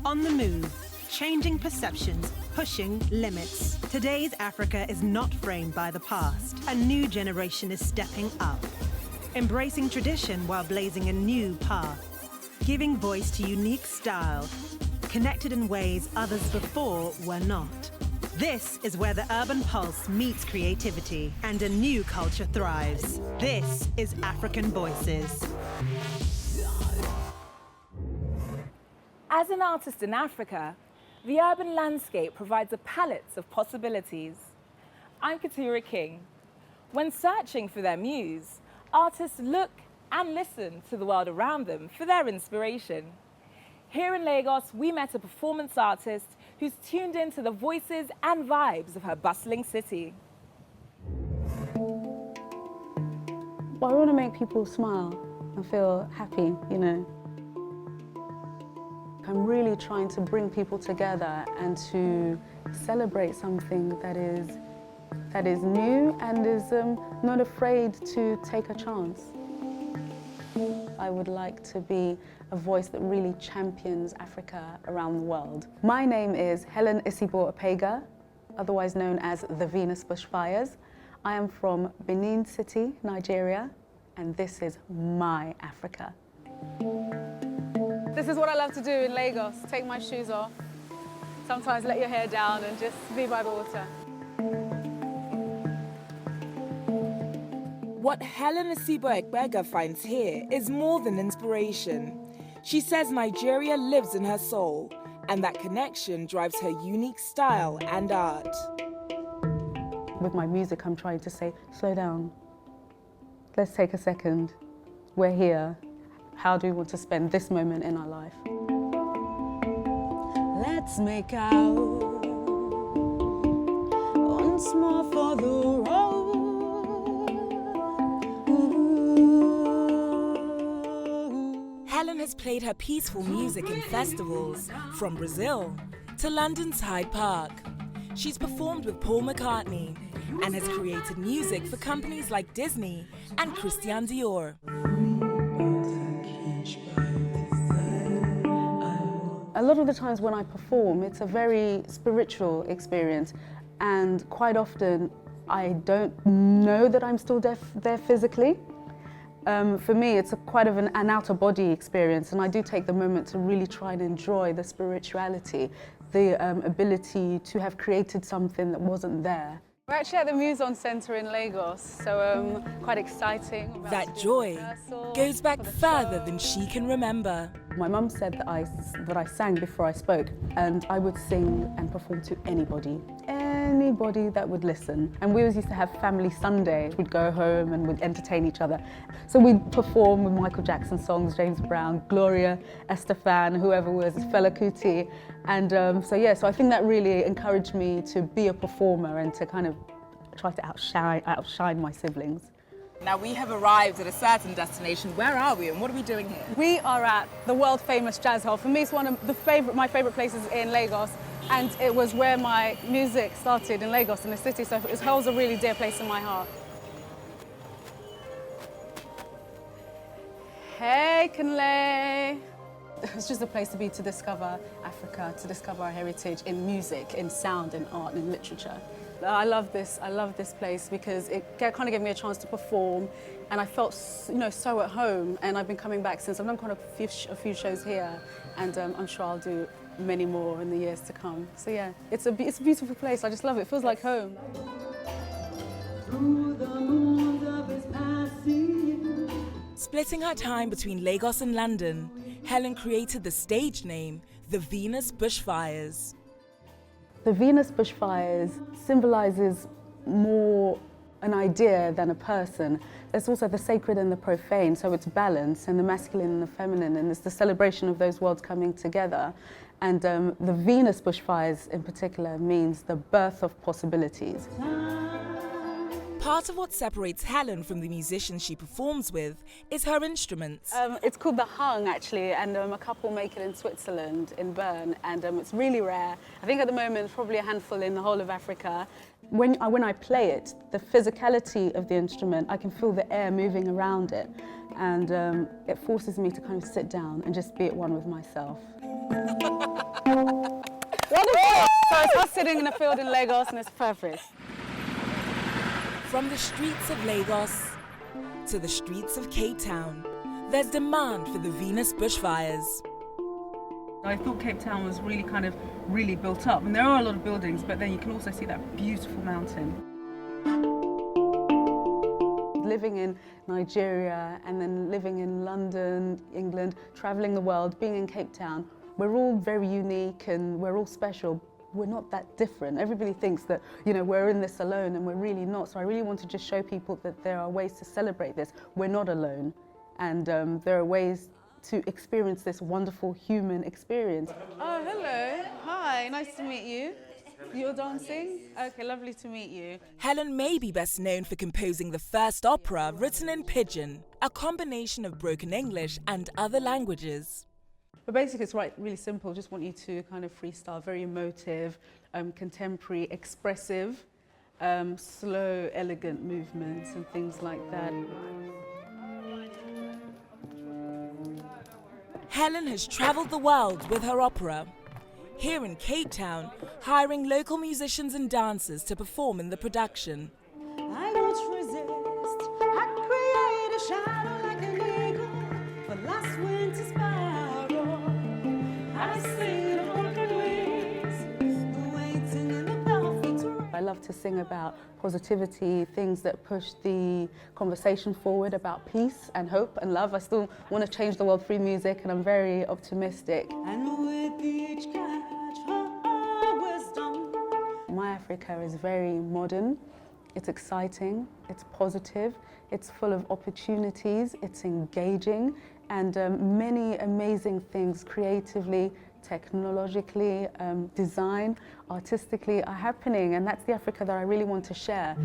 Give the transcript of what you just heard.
On the move, changing perceptions, pushing limits. Today's Africa is not framed by the past. A new generation is stepping up, embracing tradition while blazing a new path, giving voice to unique style, connected in ways others before were not. This is where the urban pulse meets creativity and a new culture thrives. This is African Voices. As an artist in Africa, the urban landscape provides a palette of possibilities. I'm Katura King. When searching for their muse, artists look and listen to the world around them for their inspiration. Here in Lagos, we met a performance artist who's tuned into the voices and vibes of her bustling city. Well, I want to make people smile and feel happy, you know. I'm really trying to bring people together and to celebrate something that is new and is not afraid to take a chance. I would like to be a voice that really champions Africa around the world. My name is Helen Epega, otherwise known as the Venus Bushfires. I am from Benin City, Nigeria, and this is my Africa. This is what I love to do in Lagos, take my shoes off, sometimes let your hair down and just be by the water. What Helen Epega finds here is more than inspiration. She says Nigeria lives in her soul, and that connection drives her unique style and art. With my music, I'm trying to say, slow down. Let's take a second. We're here. How do we want to spend this moment in our life? Let's make out once more for the road. Helen has played her peaceful music in festivals, from Brazil to London's Hyde Park. She's performed with Paul McCartney and has created music for companies like Disney and Christian Dior. A lot of the times when I perform, it's a very spiritual experience, and quite often I don't know that I'm still there physically. For me, it's quite of an outer body experience, and I do take the moment to really try and enjoy the spirituality, the ability to have created something that wasn't there. We're actually at the Muson Centre in Lagos, so quite exciting. That joy goes back further than she can remember. My mum said that I sang before I spoke, and I would sing and perform to anybody that would listen. And we always used to have family Sunday. We'd go home and we'd entertain each other. So we'd perform with Michael Jackson songs, James Brown, Gloria Estefan, whoever was, Fela Kuti. And so I think that really encouraged me to be a performer and to kind of try to outshine my siblings. Now we have arrived at a certain destination. Where are we and what are we doing here? We are at the world famous Jazz Hall. For me, it's one of my favourite places in Lagos, and it was where my music started in Lagos, in the city, so it holds a really dear place in my heart. Hey, Kinley! It's just a place to be, to discover Africa, to discover our heritage in music, in sound, in art, in literature. I love this place because it kind of gave me a chance to perform, and I felt so at home, and I've been coming back since. I've done quite a few shows here, and I'm sure I'll do many more in the years to come. So yeah, it's a beautiful place. I just love it. It feels like home. Splitting her time between Lagos and London, Helen created the stage name, the Venus Bushfires. The Venus Bushfires symbolises more an idea than a person. There's also the sacred and the profane, so it's balance, and the masculine and the feminine, and it's the celebration of those worlds coming together. And the Venus Bushfires in particular means the birth of possibilities. Part of what separates Helen from the musicians she performs with is her instruments. It's called the hung, actually, and a couple make it in Switzerland, in Bern, and it's really rare. I think at the moment it's probably a handful in the whole of Africa. When I play it, the physicality of the instrument, I can feel the air moving around it, and it forces me to kind of sit down and just be at one with myself. Wonderful! So it's us sitting in a field in Lagos and it's perfect. From the streets of Lagos to the streets of Cape Town, there's demand for the Venus Bushfires. I thought Cape Town was really built up, and there are a lot of buildings, but then you can also see that beautiful mountain. Living in Nigeria and then living in London, England, travelling the world, being in Cape Town, we're all very unique and we're all special. We're not that different. Everybody thinks that, we're in this alone, and we're really not. So I really want to just show people that there are ways to celebrate this. We're not alone, and there are ways to experience this wonderful human experience. Oh, hello. Hi, nice to meet you. You're dancing? Okay, lovely to meet you. Helen may be best known for composing the first opera written in Pidgin, a combination of broken English and other languages. But basically it's really simple. Just want you to kind of freestyle, very emotive, contemporary, expressive, slow, elegant movements and things like that. Helen has travelled the world with her opera. Here in Cape Town, hiring local musicians and dancers to perform in the production. I won't resist. I create a shadow like an eagle for last winter's sparrow. I sing open wings, waiting in the velvet. I love to sing about positivity, things that push the conversation forward, about peace and hope and love. I still want to change the world through music, and I'm very optimistic. And with each catch her wisdom. My Africa is very modern, it's exciting, it's positive, it's full of opportunities, it's engaging, and many amazing things creatively, technologically, design, artistically are happening, and that's the Africa that I really want to share.